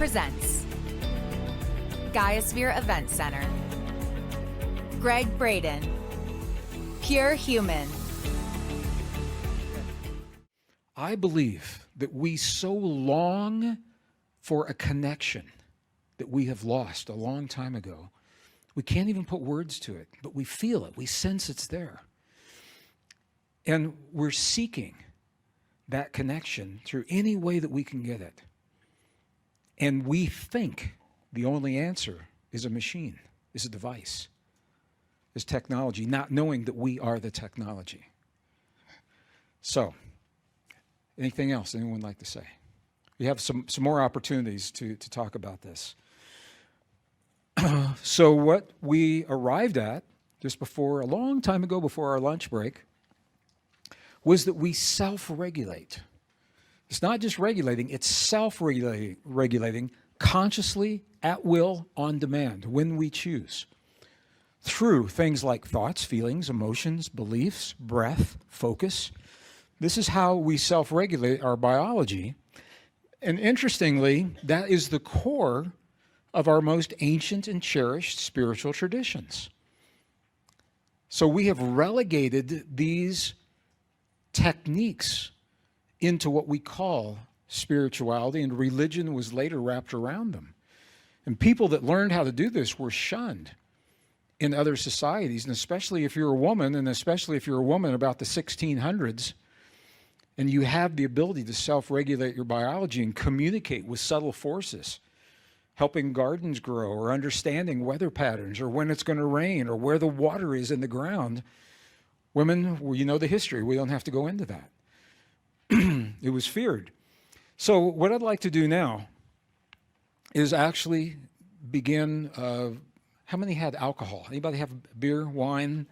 presents Gaiosphere Event Center. Greg Braden, Pure Human. I believe that we so long for a connection that we have lost a long time ago. We can't even put words to it, but we feel it. We sense it's there. And we're seeking that connection through any way that we can get it. And we think the only answer is a machine, is a device, is technology, not knowing that we are the technology. So, anything else anyone would like to say? We have some more opportunities to talk about this. So what we arrived at just before, a long time ago before our lunch break, was that we self-regulate. It's not just regulating, it's self-regulating consciously, at will, on demand, when we choose, through things like thoughts, feelings, emotions, beliefs, breath, focus. This is how we self-regulate our biology. And interestingly, that is the core of our most ancient and cherished spiritual traditions. So we have relegated these techniques into what we call spirituality, and religion was later wrapped around them. And people that learned how to do this were shunned in other societies, and especially if you're a woman, and especially if you're a woman about the 1600s, and you have the ability to self-regulate your biology and communicate with subtle forces, helping gardens grow, or understanding weather patterns, or when it's going to rain, or where the water is in the ground. Women, well, you know the history. We don't have to go into that. It was feared. So what I'd like to do now is actually begin, how many had alcohol? Anybody have beer, wine?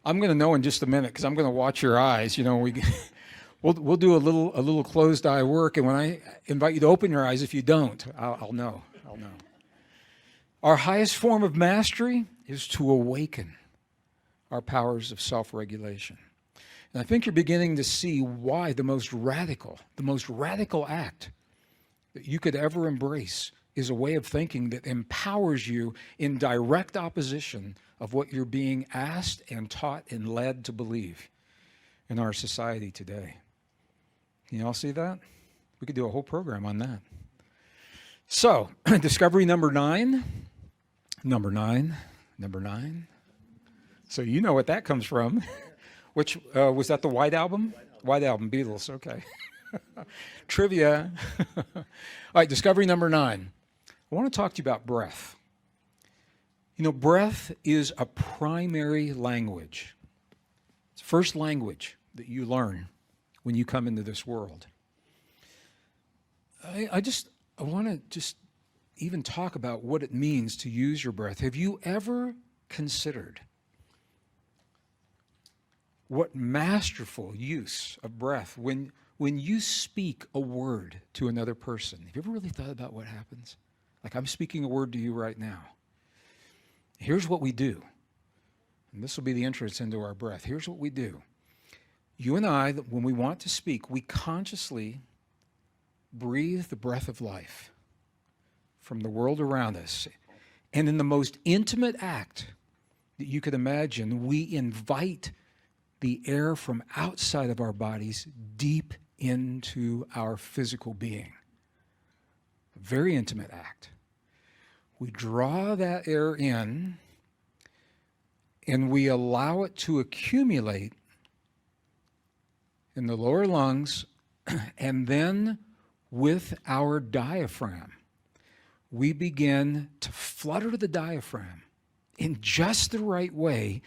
I'm going to know in just a minute because I'm going to watch your eyes. You know, we'll do a little closed eye work, and when I invite you to open your eyes, if you don't, I'll know. Our highest form of mastery is to awaken our powers of self-regulation. And I think you're beginning to see why the most radical act that you could ever embrace is a way of thinking that empowers you in direct opposition of what you're being asked and taught and led to believe in our society today. Can you all see that? We could do a whole program on that. So, discovery number nine. So you know what that comes from. Which, was that the White Album? White Album, Beatles, okay. Trivia. All right, discovery number 9. I want to talk to you about breath. You know, breath is a primary language. It's the first language that you learn when you come into this world. I want to just even talk about what it means to use your breath. Have you ever considered what masterful use of breath when you speak a word to another person? Have you ever really thought about what happens? Like, I'm speaking a word to you right now. Here's what we do. And this will be the entrance into our breath. Here's what we do. You and I, when we want to speak, we consciously breathe the breath of life from the world around us. And in the most intimate act that you could imagine, we invite the air from outside of our bodies deep into our physical being. A very intimate act. We draw that air in and we allow it to accumulate in the lower lungs, and then with our diaphragm, we begin to flutter the diaphragm in just the right way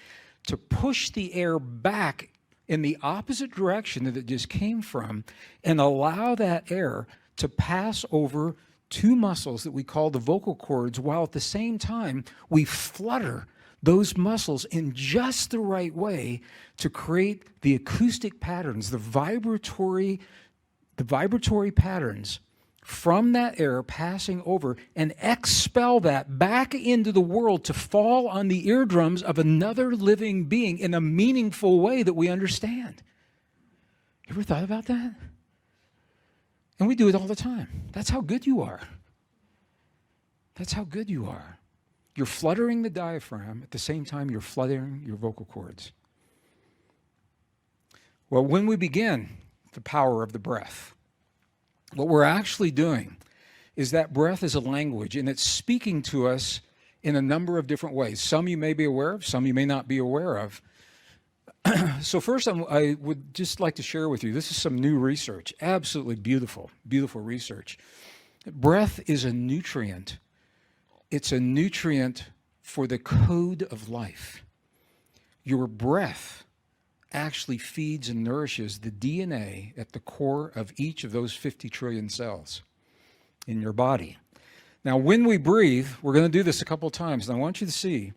to push the air back in the opposite direction that it just came from, and allow that air to pass over two muscles that we call the vocal cords, while at the same time we flutter those muscles in just the right way to create the acoustic patterns, the vibratory patterns from that air passing over, and expel that back into the world to fall on the eardrums of another living being in a meaningful way that we understand. You ever thought about that? And we do it all the time. That's how good you are. That's how good you are. You're fluttering the diaphragm at the same time you're fluttering your vocal cords. Well, when we begin the power of the breath, what we're actually doing is that breath is a language, and it's speaking to us in a number of different ways. Some you may be aware of, some you may not be aware of. So first, I would just like to share with you, this is some new research, absolutely beautiful, beautiful research. Breath is a nutrient. It's a nutrient for the code of life. Your breath actually feeds and nourishes the DNA at the core of each of those 50 trillion cells in your body. Now, when we breathe, we're going to do this a couple of times, and I want you to see,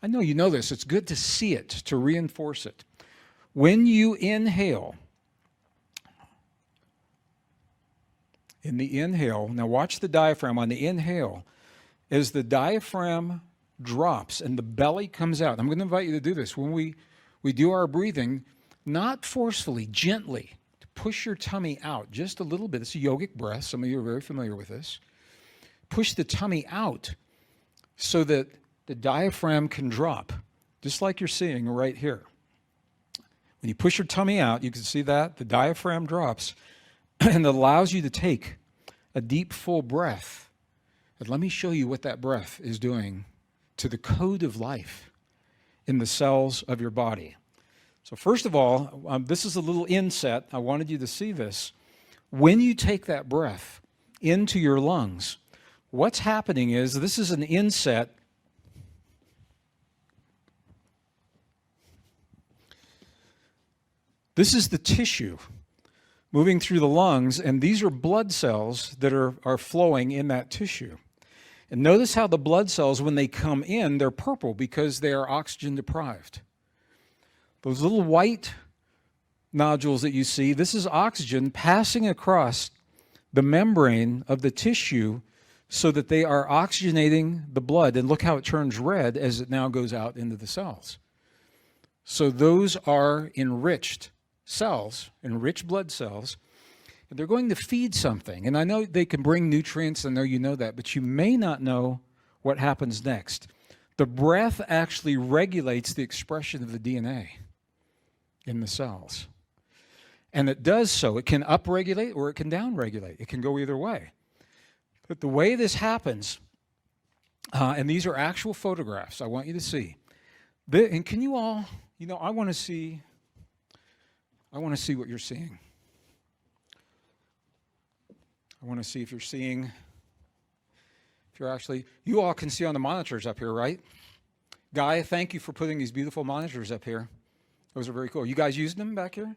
I know you know this, it's good to see it, to reinforce it. When you inhale, in the inhale, now watch the diaphragm on the inhale, as the diaphragm drops and the belly comes out. I'm going to invite you to do this. When we do our breathing, not forcefully, gently, to push your tummy out just a little bit. It's a yogic breath. Some of you are very familiar with this. Push the tummy out so that the diaphragm can drop, just like you're seeing right here. When you push your tummy out, you can see that the diaphragm drops and it allows you to take a deep, full breath. And let me show you what that breath is doing to the code of life in the cells of your body. So first of all, this is a little inset. I wanted you to see this. When you take that breath into your lungs, what's happening is, this is an inset. This is the tissue moving through the lungs, and these are blood cells that are flowing in that tissue. And notice how the blood cells, when they come in, they're purple because they are oxygen deprived. Those little white nodules that you see, this is oxygen passing across the membrane of the tissue so that they are oxygenating the blood. And look how it turns red as it now goes out into the cells. So those are enriched cells, enriched blood cells. They're going to feed something. And I know they can bring nutrients, I know you know that, but you may not know what happens next. The breath actually regulates the expression of the DNA in the cells. And it does so. It can upregulate or it can downregulate. It can go either way. But the way this happens, and these are actual photographs I want you to see. And can you all, I want to see what you're seeing. I want to see if you're seeing, you all can see on the monitors up here, right? Guy, thank you for putting these beautiful monitors up here. Those are very cool. You guys using them back here?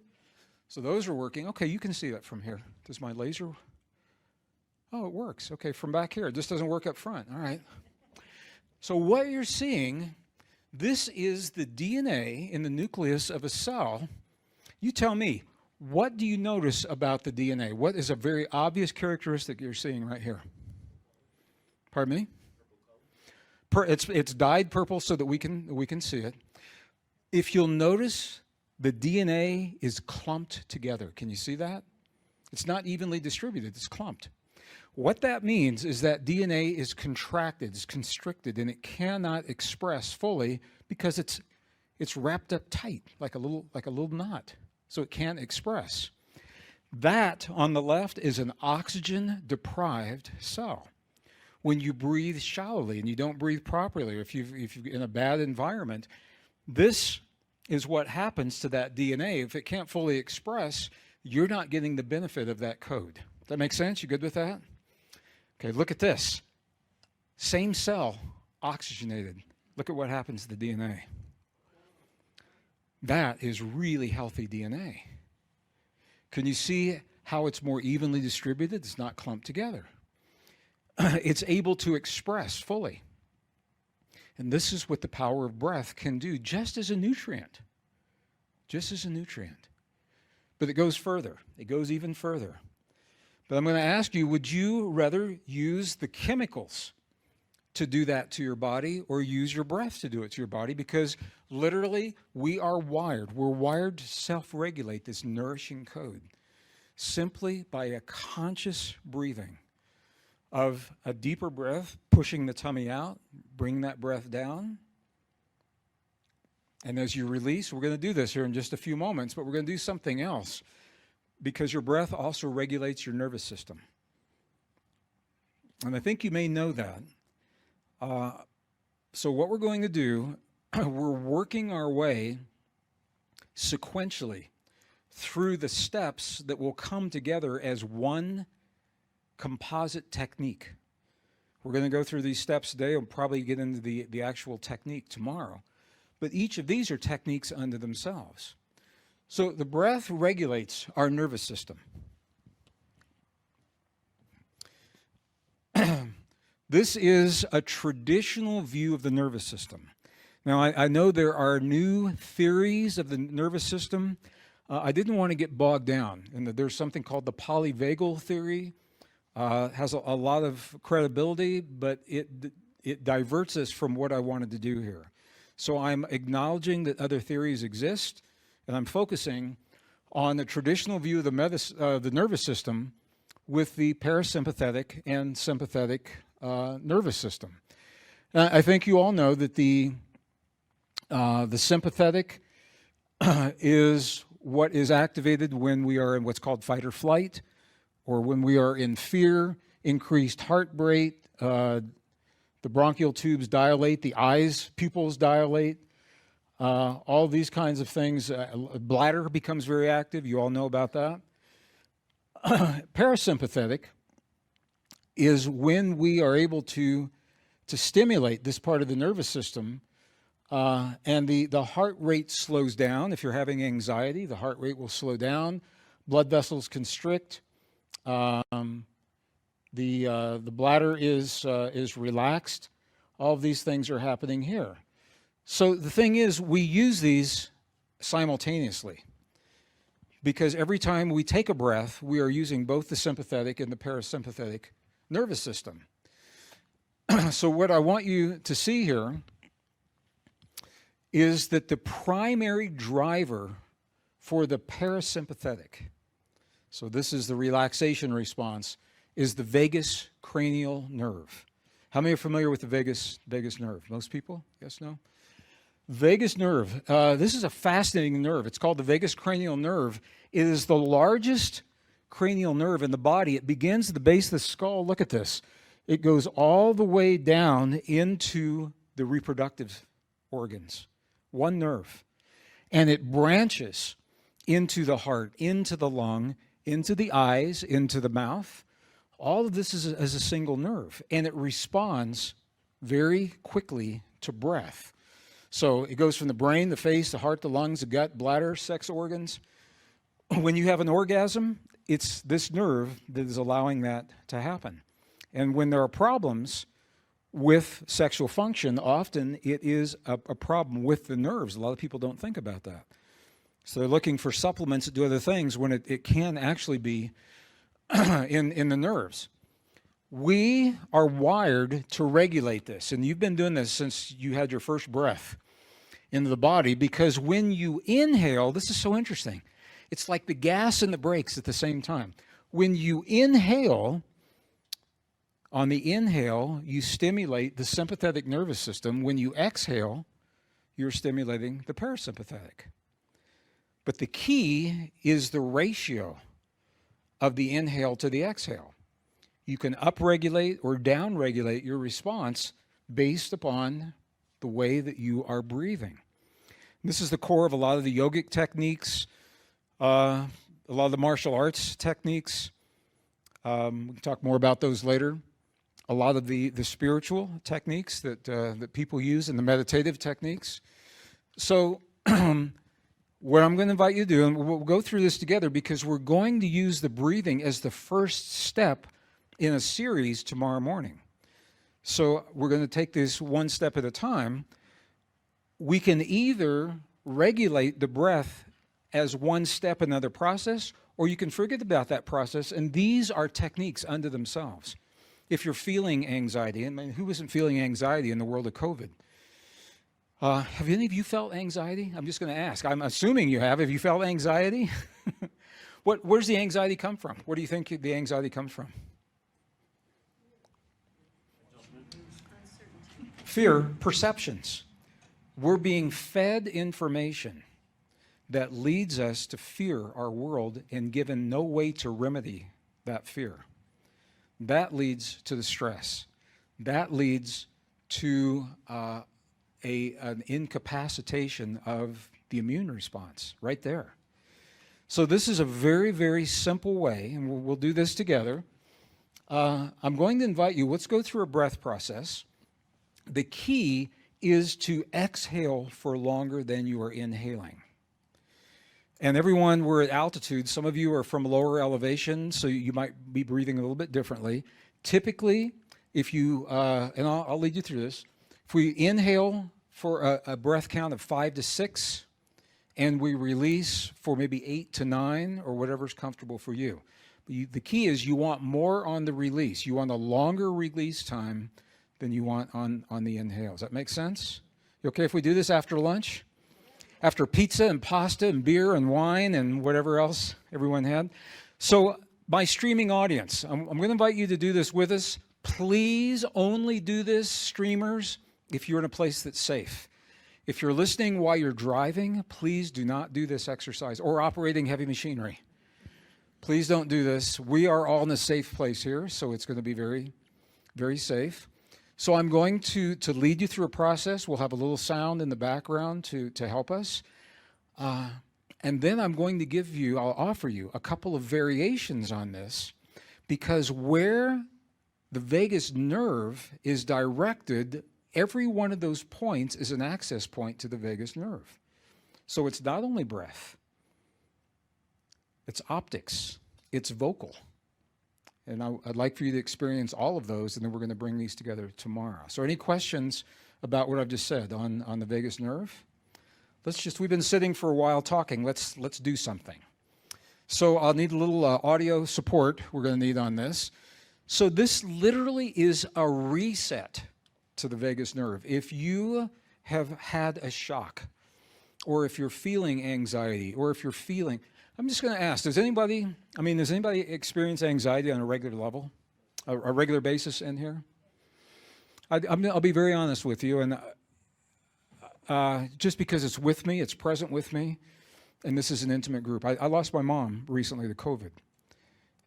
So those are working. Okay, you can see that from here. Does my laser? Oh, it works. Okay, from back here. It just doesn't work up front. All right. So what you're seeing, this is the DNA in the nucleus of a cell. You tell me, what do you notice about the DNA? What is a very obvious characteristic you're seeing right here? Pardon me? It's dyed purple so that we can see it. If you'll notice, the DNA is clumped together. Can you see that? It's not evenly distributed. It's clumped. What that means is that DNA is contracted, it's constricted, and it cannot express fully because it's wrapped up tight like a little knot. So it can't express. That on the left is an oxygen-deprived cell. When you breathe shallowly and you don't breathe properly, or if you're in a bad environment, this is what happens to that DNA. If it can't fully express, you're not getting the benefit of that code. Does that make sense? You good with that? Okay, look at this. Same cell, oxygenated. Look at what happens to the DNA. That is really healthy DNA. Can you see how it's more evenly distributed? It's not clumped together. It's able to express fully. And this is what the power of breath can do, just as a nutrient. Just as a nutrient. But it goes further. It goes even further. But I'm going to ask you, would you rather use the chemicals to do that to your body or use your breath to do it to your body? Because literally, we're wired to self-regulate this nourishing code simply by a conscious breathing. of a deeper breath, pushing the tummy out, bring that breath down. And as you release, we're going to do this here in just a few moments, but we're going to do something else because your breath also regulates your nervous system. And I think you may know that. So what we're going to do, we're working our way sequentially through the steps that will come together as one composite technique. We're going to go through these steps today. We'll probably get into the actual technique tomorrow. But each of these are techniques unto themselves. So the breath regulates our nervous system. This is a traditional view of the nervous system. Now, I know there are new theories of the nervous system. I didn't want to get bogged down. And there's something called the polyvagal theory. Has a lot of credibility, but it diverts us from what I wanted to do here. So I'm acknowledging that other theories exist, and I'm focusing on the traditional view of the nervous system with the parasympathetic and sympathetic nervous system. I think you all know that the sympathetic is what is activated when we are in what's called fight or flight, or when we are in fear, increased heart rate, the bronchial tubes dilate, the eyes, pupils dilate, all these kinds of things. Bladder becomes very active. You all know about that. Parasympathetic is when we are able to stimulate this part of the nervous system, and the heart rate slows down. If you're having anxiety, the heart rate will slow down. Blood vessels constrict. The bladder is relaxed. All of these things are happening here. So the thing is, we use these simultaneously because every time we take a breath, we are using both the sympathetic and the parasympathetic nervous system. So what I want you to see here is that the primary driver for the parasympathetic, so this is the relaxation response, is the vagus cranial nerve. How many are familiar with the vagus nerve? Most people? Yes, no? Vagus nerve. This is a fascinating nerve. It's called the vagus cranial nerve. It is the largest cranial nerve in the body. It begins at the base of the skull. Look at this. It goes all the way down into the reproductive organs. One nerve. And it branches into the heart, into the lung, into the eyes, into the mouth. All of this is a single nerve, and it responds very quickly to breath. So it goes from the brain, the face, the heart, the lungs, the gut, bladder, sex organs. When you have an orgasm, it's this nerve that is allowing that to happen. And when there are problems with sexual function, often it is a problem with the nerves. A lot of people don't think about that. So they're looking for supplements that do other things when it can actually be in the nerves. We are wired to regulate this, and you've been doing this since you had your first breath into the body, because when you inhale, this is so interesting. It's like the gas and the brakes at the same time. When you inhale, on the inhale, you stimulate the sympathetic nervous system. When you exhale, you're stimulating the parasympathetic. But the key is the ratio of the inhale to the exhale. You can upregulate or downregulate your response based upon the way that you are breathing. This is the core of a lot of the yogic techniques, a lot of the martial arts techniques. We can talk more about those later. A lot of the spiritual techniques that people use and the meditative techniques. So what I'm going to invite you to do, and we'll go through this together because we're going to use the breathing as the first step in a series tomorrow morning. So we're going to take this one step at a time. We can either regulate the breath as one step in another process, or you can forget about that process, and these are techniques unto themselves. If you're feeling anxiety, and who isn't feeling anxiety in the world of COVID? Have any of you felt anxiety? I'm just going to ask. I'm assuming you have. Have you felt anxiety? Where's the anxiety come from? Where do you think the anxiety comes from? Fear, perceptions. We're being fed information that leads us to fear our world and given no way to remedy that fear. That leads to the stress. That leads to an incapacitation of the immune response right there. So this is a very, very simple way, and we'll do this together. I'm going to invite you, let's go through a breath process. The key is to exhale for longer than you are inhaling. And everyone, we're at altitude. Some of you are from lower elevation, so you might be breathing a little bit differently. Typically, if you, and I'll lead you through this, if we inhale for a breath count of 5 to 6, and we release for maybe 8 to 9, or whatever's comfortable for you. The key is you want more on the release. You want a longer release time than you want on the inhale. Does that make sense? You okay if we do this after lunch? After pizza and pasta and beer and wine and whatever else everyone had? So my streaming audience, I'm going to invite you to do this with us. Please only do this, streamers, if you're in a place that's safe. If you're listening while you're driving, please do not do this exercise, or operating heavy machinery. Please don't do this. We are all in a safe place here, so it's going to be very, very safe. So I'm going to lead you through a process. We'll have a little sound in the background to help us. And then I'm going to I'll offer you a couple of variations on this, because where the vagus nerve is directed, every one of those points is an access point to the vagus nerve. So it's not only breath, it's optics, it's vocal. And I'd like for you to experience all of those, and then we're going to bring these together tomorrow. So any questions about what I've just said on the vagus nerve? We've been sitting for a while talking, let's do something. So I'll need a little audio support we're going to need on this. So this literally is a reset to the vagus nerve. If you have had a shock, or if you're feeling anxiety, or if you're feeling, I'm just going to ask, does anybody experience anxiety on a regular level, a regular basis in here? I'll be very honest with you, and just because it's with me, it's present with me, and this is an intimate group. I lost my mom recently to COVID,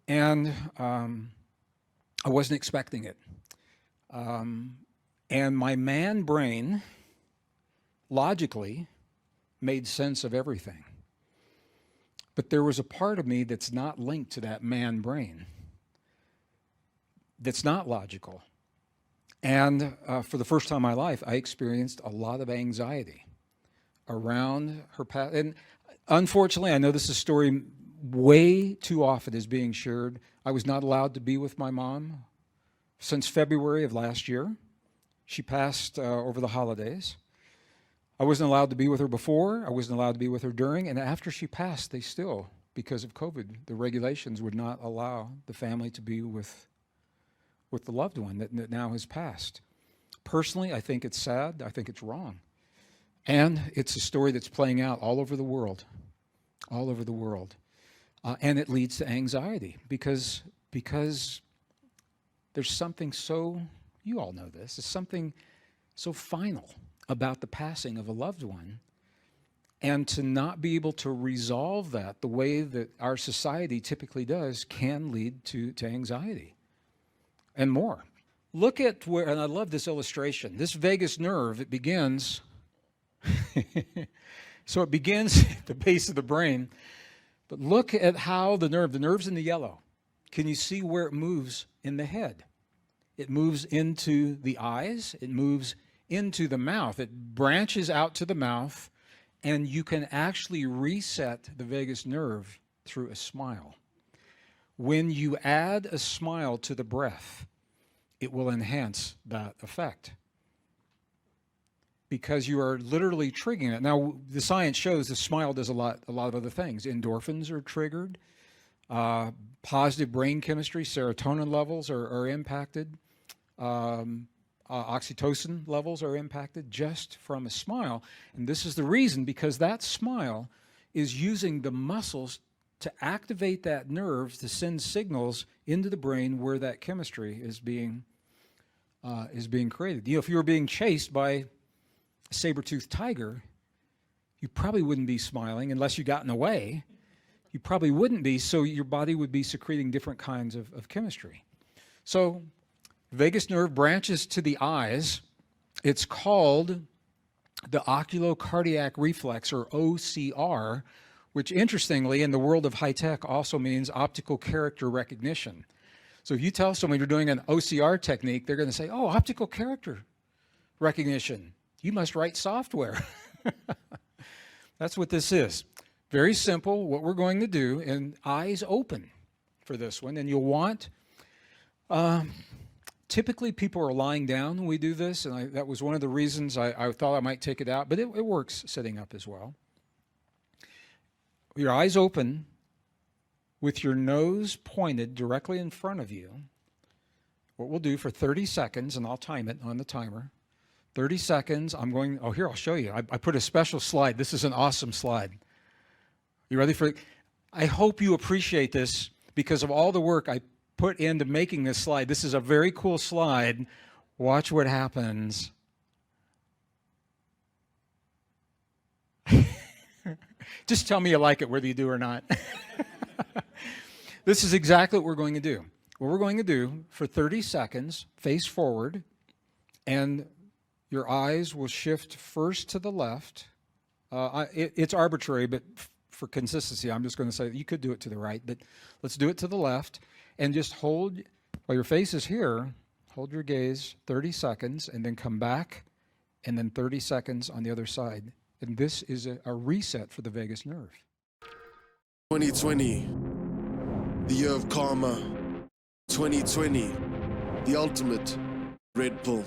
and I wasn't expecting it. And my man brain logically made sense of everything. But there was a part of me that's not linked to that man brain, that's not logical. And for the first time in my life, I experienced a lot of anxiety around her past. And unfortunately, I know this is a story way too often is being shared. I was not allowed to be with my mom since February of last year. She passed over the holidays. I wasn't allowed to be with her before. I wasn't allowed to be with her during. And after she passed, they still, because of COVID, the regulations would not allow the family to be with the loved one that now has passed. Personally, I think it's sad. I think it's wrong. And it's a story that's playing out all over the world, all over the world. And it leads to anxiety because there's something so, you all know this, there's something so final about the passing of a loved one, and to not be able to resolve that the way that our society typically does can lead to anxiety and more. Look at where, and I love this illustration, this vagus nerve, it begins, so it begins at the base of the brain, but look at how the nerve's in the yellow. Can you see where it moves in the head? It moves into the eyes, it moves into the mouth. It branches out to the mouth, and you can actually reset the vagus nerve through a smile. When you add a smile to the breath, it will enhance that effect, because you are literally triggering it. Now, the science shows the smile does a lot of other things. Endorphins are triggered, positive brain chemistry, serotonin levels are impacted. Oxytocin levels are impacted just from a smile. And this is the reason, because that smile is using the muscles to activate that nerve to send signals into the brain where that chemistry is being is being created. You know, if you were being chased by a saber-toothed tiger, you probably wouldn't be smiling unless you got in the way. You probably wouldn't be, so your body would be secreting different kinds of chemistry. So vagus nerve branches to the eyes. It's called the oculocardiac reflex, or OCR, which interestingly in the world of high tech also means optical character recognition. So if you tell someone you're doing an OCR technique, they're going to say, oh, optical character recognition. You must write software. That's what this is. Very simple, what we're going to do, and eyes open for this one. And you'll want, typically people are lying down when we do this, and that was one of the reasons I thought I might take it out, but it works sitting up as well. Your eyes open with your nose pointed directly in front of you. What we'll do for 30 seconds, and I'll time it on the timer. 30 seconds, here, I'll show you. I put a special slide. This is an awesome slide. You ready for it? I hope you appreciate this because of all the work I put into making this slide. This is a very cool slide. Watch what happens. Just tell me you like it, whether you do or not. This is exactly what we're going to do. What we're going to do for 30 seconds, face forward, and your eyes will shift first to the left. It's arbitrary, but for consistency, I'm just going to say you could do it to the right, but let's do it to the left. And just hold, while your face is here, hold your gaze 30 seconds, and then come back, and then 30 seconds on the other side. And this is a reset for the vagus nerve. 2020, the year of karma. 2020, the ultimate Red Pill.